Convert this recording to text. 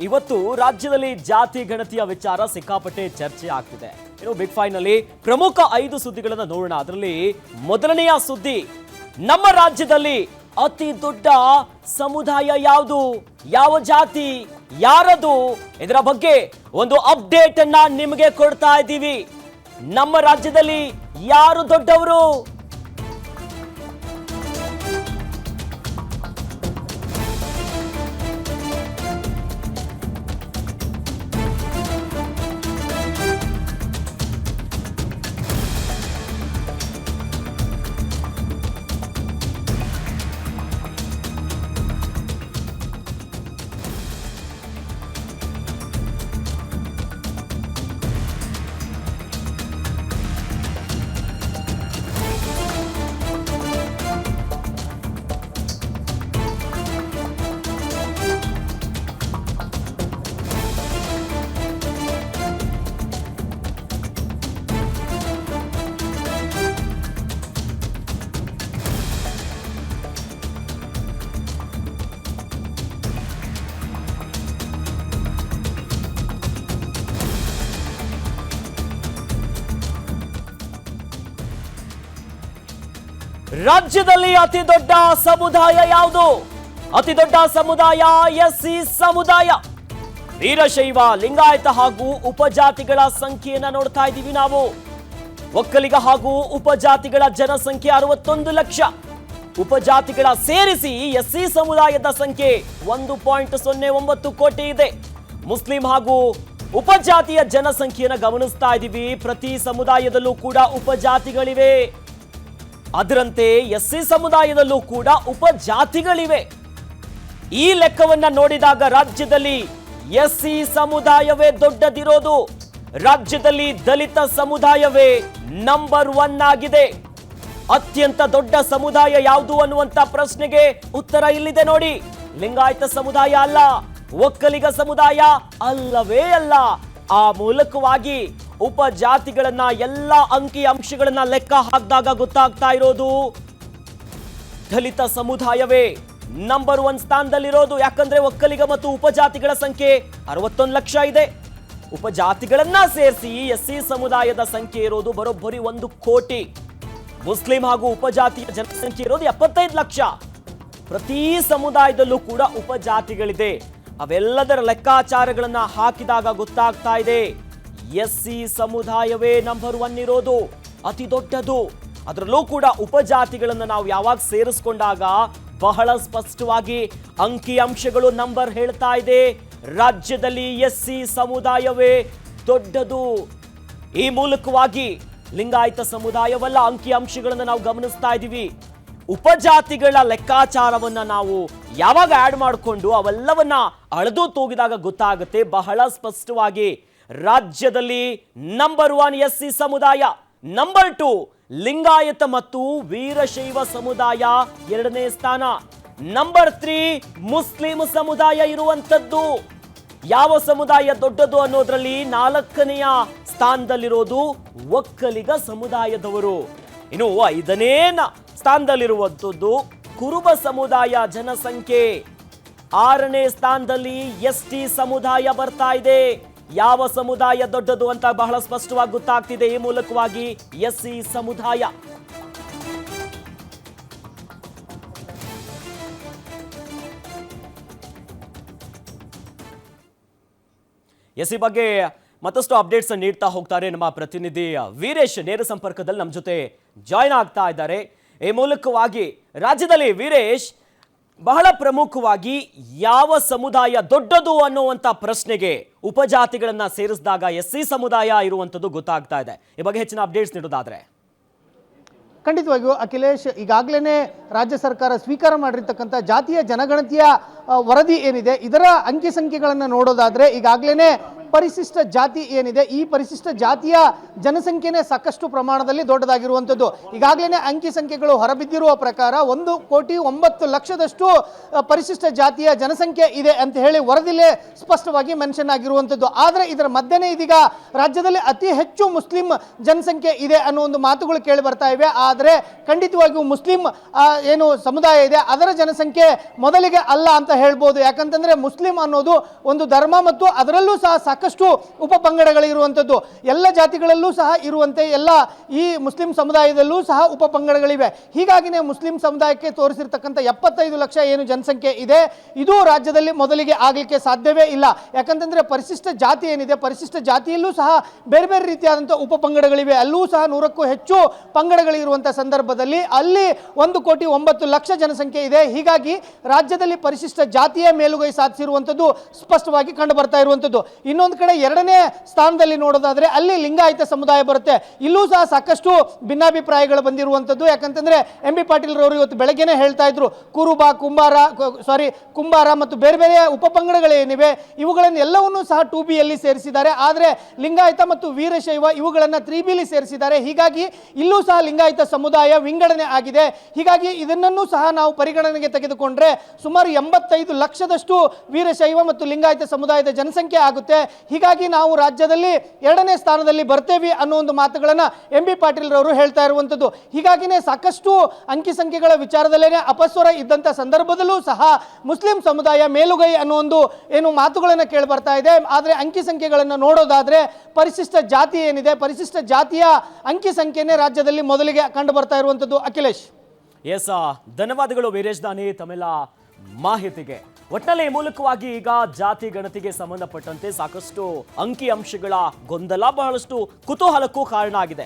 ಇವತ್ತು ರಾಜ್ಯದಲ್ಲಿ ಜಾತಿ ಗಣತಿಯ ವಿಚಾರ ಸಿಕ್ಕಾಪಟ್ಟೆ ಚರ್ಚೆ ಆಗ್ತಿದೆ. ಇನ್ನು ಬಿಗ್ ಫೈವ್ ನಲ್ಲಿ ಪ್ರಮುಖ 5 ಸುದ್ದಿಗಳನ್ನು ನೋಡೋಣ. ಅದರಲ್ಲಿ ಮೊದಲನೆಯ ಸುದ್ದಿ, ನಮ್ಮ ರಾಜ್ಯದಲ್ಲಿ ಅತಿ ದೊಡ್ಡ ಸಮುದಾಯ ಯಾವುದು, ಯಾವ ಜಾತಿ, ಯಾರದು, ಇದರ ಬಗ್ಗೆ ಒಂದು ಅಪ್ಡೇಟ್ ಅನ್ನ ನಿಮಗೆ ಕೊಡ್ತಾ ಇದ್ದೀವಿ. ನಮ್ಮ ರಾಜ್ಯದಲ್ಲಿ ಯಾರು ದೊಡ್ಡವರು? ರಾಜ್ಯದಲ್ಲಿ ಅತಿ ದೊಡ್ಡ ಸಮುದಾಯ ಯಾವುದು? ಅತಿ ದೊಡ್ಡ ಸಮುದಾಯ ಎಸ್ಸಿ ಸಮುದಾಯ. ವೀರಶೈವ, ಲಿಂಗಾಯತ ಹಾಗೂ ಉಪಜಾತಿಗಳ ಸಂಖ್ಯೆಯನ್ನ ನೋಡ್ತಾ ಇದ್ದೀವಿ ನಾವು. ಒಕ್ಕಲಿಗ ಹಾಗೂ ಉಪಜಾತಿಗಳ ಜನಸಂಖ್ಯೆ 61 ಲಕ್ಷ. ಉಪಜಾತಿಗಳ ಸೇರಿಸಿ ಎಸ್ಸಿ ಸಮುದಾಯದ ಸಂಖ್ಯೆ 1.09 ಕೋಟಿ ಇದೆ. ಮುಸ್ಲಿಂ ಹಾಗೂ ಉಪಜಾತಿಯ ಜನಸಂಖ್ಯೆಯನ್ನು ಗಮನಿಸ್ತಾ ಇದ್ದೀವಿ. ಪ್ರತಿ ಸಮುದಾಯದಲ್ಲೂ ಕೂಡ ಉಪಜಾತಿಗಳಿವೆ. ಅದರಂತೆ ಎಸ್ಸಿ ಸಮುದಾಯದಲ್ಲೂ ಕೂಡ ಉಪಜಾತಿಗಳಿವೆ. ಈ ಲೆಕ್ಕವನ್ನ ನೋಡಿದಾಗ ರಾಜ್ಯದಲ್ಲಿ ಎಸ್ಸಿ ಸಮುದಾಯವೇ ದೊಡ್ಡದಿರೋದು. ರಾಜ್ಯದಲ್ಲಿ ದಲಿತ ಸಮುದಾಯವೇ ನಂಬರ್ 1 ಆಗಿದೆ. ಅತ್ಯಂತ ದೊಡ್ಡ ಸಮುದಾಯ ಯಾವುದು ಅನ್ನುವಂತ ಪ್ರಶ್ನೆಗೆ ಉತ್ತರ ಇಲ್ಲಿದೆ ನೋಡಿ. ಲಿಂಗಾಯತ ಸಮುದಾಯ ಅಲ್ಲ, ಒಕ್ಕಲಿಗ ಸಮುದಾಯ ಅಲ್ಲವೇ ಅಲ್ಲ. ಆ ಮೂಲಕವಾಗಿ ಉಪಜಾತಿಗಳನ್ನ ಎಲ್ಲ ಅಂಕಿ ಅಂಶಗಳನ್ನ ಲೆಕ್ಕ ಹಾಕಿದಾಗ ಗೊತ್ತಾಗ್ತಾ ಇರೋದು ದಲಿತ ಸಮುದಾಯವೇ ನಂಬರ್ 1 ಸ್ಥಾನದಲ್ಲಿರೋದು. ಯಾಕಂದ್ರೆ ಒಕ್ಕಲಿಗ ಮತ್ತು ಉಪಜಾತಿಗಳ ಸಂಖ್ಯೆ 61 ಲಕ್ಷ ಇದೆ. ಉಪಜಾತಿಗಳನ್ನ ಸೇರಿಸಿ ಎಸ್ಸಿ ಸಮುದಾಯದ ಸಂಖ್ಯೆ ಇರೋದು ಬರೋಬ್ಬರಿ 1 ಕೋಟಿ. ಮುಸ್ಲಿಂ ಹಾಗೂ ಉಪಜಾತಿಯ ಜನಸಂಖ್ಯೆ ಇರೋದು 75 ಲಕ್ಷ. ಪ್ರತಿ ಸಮುದಾಯದಲ್ಲೂ ಕೂಡ ಉಪಜಾತಿಗಳಿದೆ. ಅವೆಲ್ಲದರ ಲೆಕ್ಕಾಚಾರಗಳನ್ನ ಹಾಕಿದಾಗ ಗೊತ್ತಾಗ್ತಾ ಇದೆ ಎಸ್ಸಿ ಸಮುದಾಯವೇ ನಂಬರ್ 1 ಇರೋದು, ಅತಿ ದೊಡ್ಡದು. ಅದರಲ್ಲೂ ಕೂಡ ಉಪಜಾತಿಗಳನ್ನು ನಾವು ಯಾವಾಗ ಸೇರಿಸ್ಕೊಂಡಾಗ ಬಹಳ ಸ್ಪಷ್ಟವಾಗಿ ಅಂಕಿ ಅಂಶಗಳು ನಂಬರ್ ಹೇಳ್ತಾ ಇದೆ. ರಾಜ್ಯದಲ್ಲಿ ಎಸ್ಸಿ ಸಮುದಾಯವೇ ದೊಡ್ಡದು. ಈ ಮೂಲಕವಾಗಿ ಲಿಂಗಾಯತ ಸಮುದಾಯವಲ್ಲ, ಅಂಕಿ ಅಂಶಗಳನ್ನು ನಾವು ಗಮನಿಸ್ತಾ ಇದ್ದೀವಿ. ಉಪಜಾತಿಗಳ ಲೆಕ್ಕಾಚಾರವನ್ನ ನಾವು ಯಾವಾಗ ಆಡ್ ಮಾಡಿಕೊಂಡು ಅವೆಲ್ಲವನ್ನ ಅಳೆದು ತೂಗಿದಾಗ ಗೊತ್ತಾಗುತ್ತೆ ಬಹಳ ಸ್ಪಷ್ಟವಾಗಿ ರಾಜ್ಯದಲ್ಲಿ ನಂಬರ್ 1 ಎಸ್ಸಿ ಸಮುದಾಯ, ನಂಬರ್ 2 ಲಿಂಗಾಯತ ಮತ್ತು ವೀರಶೈವ ಸಮುದಾಯ 2ನೇ ಸ್ಥಾನ, ನಂಬರ್ 3 ಮುಸ್ಲಿಂ ಸಮುದಾಯ ಇರುವಂತದ್ದು. ಯಾವ ಸಮುದಾಯ ದೊಡ್ಡದು ಅನ್ನೋದ್ರಲ್ಲಿ 4ನೆಯ ಸ್ಥಾನದಲ್ಲಿರೋದು ಒಕ್ಕಲಿಗ ಸಮುದಾಯದವರು. ಇನ್ನು 5ನೇ ಸ್ಥಾನದಲ್ಲಿರುವಂಥದ್ದು ಕುರುಬ ಸಮುದಾಯ ಜನಸಂಖ್ಯೆ. 6ನೇ ಸ್ಥಾನದಲ್ಲಿ ಎಸ್ಟಿ ಸಮುದಾಯ ಬರ್ತಾ ಇದೆ. ಯಾವ ಸಮುದಾಯ ದೊಡ್ಡದು ಅಂತ ಬಹಳ ಸ್ಪಷ್ಟವಾಗಿ ಗೊತ್ತಾಗ್ತಿದೆ ಈ ಮೂಲಕವಾಗಿ ಎಸ್ಸಿ ಸಮುದಾಯ. ಎಸ್ಸಿ ಬಗ್ಗೆ ಮತ್ತಷ್ಟು ಅಪ್ಡೇಟ್ಸ್ ನೀಡ್ತಾ ಹೋಗ್ತಾರೆ ನಮ್ಮ ಪ್ರತಿನಿಧಿ ವೀರೇಶ್. ನೇರ ಸಂಪರ್ಕದಲ್ಲಿ ನಮ್ಮ ಜೊತೆ ಜಾಯ್ನ್ ಆಗ್ತಾ ಇದ್ದಾರೆ. ಈ ಮೂಲಕವಾಗಿ ರಾಜ್ಯದಲ್ಲಿ ವೀರೇಶ್, ಬಹಳ ಪ್ರಮುಖವಾಗಿ ಯಾವ ಸಮುದಾಯ ದೊಡ್ಡದು ಅನ್ನುವಂಥ ಪ್ರಶ್ನೆಗೆ ಉಪಜಾತಿಗಳನ್ನ ಸೇರಿಸಿದಾಗ ಎಸ್ಸಿ ಸಮುದಾಯ ಇರುವಂಥದ್ದು ಗೊತ್ತಾಗ್ತಾ ಇದೆ. ಈ ಬಗ್ಗೆ ಹೆಚ್ಚಿನ ಅಪ್ಡೇಟ್ಸ್ ನೀಡೋದಾದ್ರೆ. ಖಂಡಿತವಾಗಿಯೂ ಅಖಿಲೇಶ್, ಈಗಾಗಲೇ ರಾಜ್ಯ ಸರ್ಕಾರ ಸ್ವೀಕಾರ ಮಾಡಿರ್ತಕ್ಕಂಥ ಜಾತಿಯ ಜನಗಣತಿಯ ವರದಿ ಏನಿದೆ ಇದರ ಅಂಕಿ ಸಂಖ್ಯೆಗಳನ್ನು ನೋಡೋದಾದರೆ ಈಗಾಗಲೇ ಪರಿಶಿಷ್ಟ ಜಾತಿ ಏನಿದೆ, ಈ ಪರಿಶಿಷ್ಟ ಜಾತಿಯ ಜನಸಂಖ್ಯೆನೇ ಸಾಕಷ್ಟು ಪ್ರಮಾಣದಲ್ಲಿ ದೊಡ್ಡದಾಗಿರುವಂಥದ್ದು. ಈಗಾಗಲೇ ಅಂಕಿ ಸಂಖ್ಯೆಗಳು ಹೊರಬಿದ್ದಿರುವ ಪ್ರಕಾರ 1,09,00,000 ಪರಿಶಿಷ್ಟ ಜಾತಿಯ ಜನಸಂಖ್ಯೆ ಇದೆ ಅಂತ ಹೇಳಿ ವರದಿಲೇ ಸ್ಪಷ್ಟವಾಗಿ ಮೆನ್ಷನ್ ಆಗಿರುವಂಥದ್ದು. ಆದರೆ ಇದರ ಮಧ್ಯೆನೇ ಇದೀಗ ರಾಜ್ಯದಲ್ಲಿ ಅತಿ ಹೆಚ್ಚು ಮುಸ್ಲಿಂ ಜನಸಂಖ್ಯೆ ಇದೆ ಅನ್ನೋ ಒಂದು ಮಾತುಗಳು ಕೇಳಿ ಬರ್ತಾ ಇವೆ. ಆದರೆ ಖಂಡಿತವಾಗಿಯೂ ಮುಸ್ಲಿಂ ಏನು ಸಮುದಾಯ ಇದೆ ಅದರ ಜನಸಂಖ್ಯೆ ಮೊದಲಿಗೆ ಅಲ್ಲ ಅಂತ ಹೇಳ್ಬೋದು. ಯಾಕಂತಂದ್ರೆ ಮುಸ್ಲಿಂ ಅನ್ನೋದು ಒಂದು ಧರ್ಮ ಮತ್ತು ಅದರಲ್ಲೂ ಸಹ ಸಾಕಷ್ಟು ಉಪಪಂಗಡಗಳಿರುವಂಥದ್ದು. ಎಲ್ಲ ಜಾತಿಗಳಲ್ಲೂ ಸಹ ಇರುವಂತೆ ಎಲ್ಲ ಈ ಮುಸ್ಲಿಂ ಸಮುದಾಯದಲ್ಲೂ ಸಹ ಉಪಪಂಗಡಗಳಿವೆ. ಹೀಗಾಗಿನೇ ಮುಸ್ಲಿಂ ಸಮುದಾಯಕ್ಕೆ ತೋರಿಸಿರ್ತಕ್ಕಂಥ 75 ಲಕ್ಷ ಏನು ಜನಸಂಖ್ಯೆ ಇದೆ ಇದು ರಾಜ್ಯದಲ್ಲಿ ಮೊದಲಿಗೆ ಆಗಲಿಕ್ಕೆ ಸಾಧ್ಯವೇ ಇಲ್ಲ. ಯಾಕಂತಂದ್ರೆ ಪರಿಶಿಷ್ಟ ಜಾತಿ ಏನಿದೆ, ಪರಿಶಿಷ್ಟ ಜಾತಿಯಲ್ಲೂ ಸಹ ಬೇರೆ ಬೇರೆ ರೀತಿಯಾದಂಥ ಉಪಪಂಗಡಗಳಿವೆ. ಅಲ್ಲೂ ಸಹ 100ಕ್ಕೂ ಹೆಚ್ಚು ಪಂಗಡಗಳಿರುವಂಥ ಸಂದರ್ಭದಲ್ಲಿ ಅಲ್ಲಿ 1,09,00,000 ಜನಸಂಖ್ಯೆ ಇದೆ. ಹೀಗಾಗಿ ರಾಜ್ಯದಲ್ಲಿ ಪರಿಶಿಷ್ಟ ಜಾತಿಯ ಮೇಲುಗೈ ಸಾಧಿಸಿರುವಂಥದ್ದು ಸ್ಪಷ್ಟವಾಗಿ ಕಂಡು ಬರ್ತಾ ಇರುವಂಥದ್ದು. ಇನ್ನೊಂದು ಕಡೆ ಎರಡನೇ ಸ್ಥಾನದಲ್ಲಿ ನೋಡೋದಾದ್ರೆ ಅಲ್ಲಿ ಲಿಂಗಾಯತ ಸಮುದಾಯ ಬರುತ್ತೆ. ಇಲ್ಲೂ ಸಹ ಸಾಕಷ್ಟು ಭಿನ್ನಾಭಿಪ್ರಾಯಗಳು ಬಂದಿರುವಂಥದ್ದು. ಯಾಕಂತಂದ್ರೆ ಎಂ ಬಿ ಪಾಟೀಲ್ ರವರು ಇವತ್ತು ಬೆಳಗ್ಗೆನೇ ಹೇಳ್ತಾ ಇದ್ರು, ಕುರುಬ, ಕುಂಬಾರ ಮತ್ತು ಬೇರೆ ಬೇರೆ ಉಪಪಂಗಡಗಳೇನಿವೆ ಇವುಗಳನ್ನು ಎಲ್ಲವನ್ನೂ ಸಹ 2B ಯಲ್ಲಿ ಸೇರಿಸಿದ್ದಾರೆ. ಆದರೆ ಲಿಂಗಾಯತ ಮತ್ತು ವೀರಶೈವ ಇವುಗಳನ್ನು 3B ಸೇರಿಸಿದ್ದಾರೆ. ಹೀಗಾಗಿ ಇಲ್ಲೂ ಸಹ ಲಿಂಗಾಯತ ಸಮುದಾಯ ವಿಂಗಡಣೆ ಆಗಿದೆ. ಹೀಗಾಗಿ ಇದನ್ನೂ ಸಹ ನಾವು ಪರಿಗಣನೆಗೆ ತೆಗೆದುಕೊಂಡ್ರೆ ಸುಮಾರು 85 ಲಕ್ಷದಷ್ಟು ವೀರಶೈವ ಮತ್ತು ಲಿಂಗಾಯತ ಸಮುದಾಯದ ಜನಸಂಖ್ಯೆ ಆಗುತ್ತೆ. ಹೀಗಾಗಿ ನಾವು ರಾಜ್ಯದಲ್ಲಿ 2ನೇ ಸ್ಥಾನದಲ್ಲಿ ಬರ್ತೇವೆ ಅನ್ನೋ ಒಂದು ಮಾತುಗಳನ್ನು ಎಂ ಬಿ ಪಾಟೀಲ್ ರವರು ಹೇಳ್ತಾ ಇರುವಂಥದ್ದು. ಹೀಗಾಗಿನೇ ಸಾಕಷ್ಟು ಅಂಕಿ ಸಂಖ್ಯೆಗಳ ವಿಚಾರದಲ್ಲೇ ಅಪಸ್ವರ ಇದ್ದಂಥ ಸಂದರ್ಭದಲ್ಲೂ ಸಹ ಮುಸ್ಲಿಂ ಸಮುದಾಯ ಮೇಲುಗೈ ಅನ್ನೋ ಒಂದು ಏನು ಮಾತುಗಳನ್ನು ಕೇಳಿ ಬರ್ತಾ ಇದೆ. ಆದರೆ ಅಂಕಿ ಸಂಖ್ಯೆಗಳನ್ನು ನೋಡೋದಾದ್ರೆ ಪರಿಶಿಷ್ಟ ಜಾತಿ ಏನಿದೆ, ಪರಿಶಿಷ್ಟ ಜಾತಿಯ ಅಂಕಿ ಸಂಖ್ಯೆನೇ ರಾಜ್ಯದಲ್ಲಿ ಮೊದಲಿಗೆ ಕಂಡು ಬರ್ತಾ ಇರುವಂಥದ್ದು. ಅಖಿಲೇಶ್. ಎಸ್, ಧನ್ಯವಾದಗಳು ವೀರೇಶ್ ದಾನಿ ತಮ್ಮೆಲ್ಲ ಮಾಹಿತಿಗೆ. ಒಟ್ಟಿನಲ್ಲಿ ಈ ಮೂಲಕವಾಗಿ ಈಗ ಜಾತಿ ಗಣತಿಗೆ ಸಂಬಂಧಪಟ್ಟಂತೆ ಸಾಕಷ್ಟು ಅಂಕಿ ಅಂಶಗಳ ಗೊಂದಲ, ಬಹಳಷ್ಟು ಕುತೂಹಲಕ್ಕೂ ಕಾರಣ ಆಗಿದೆ.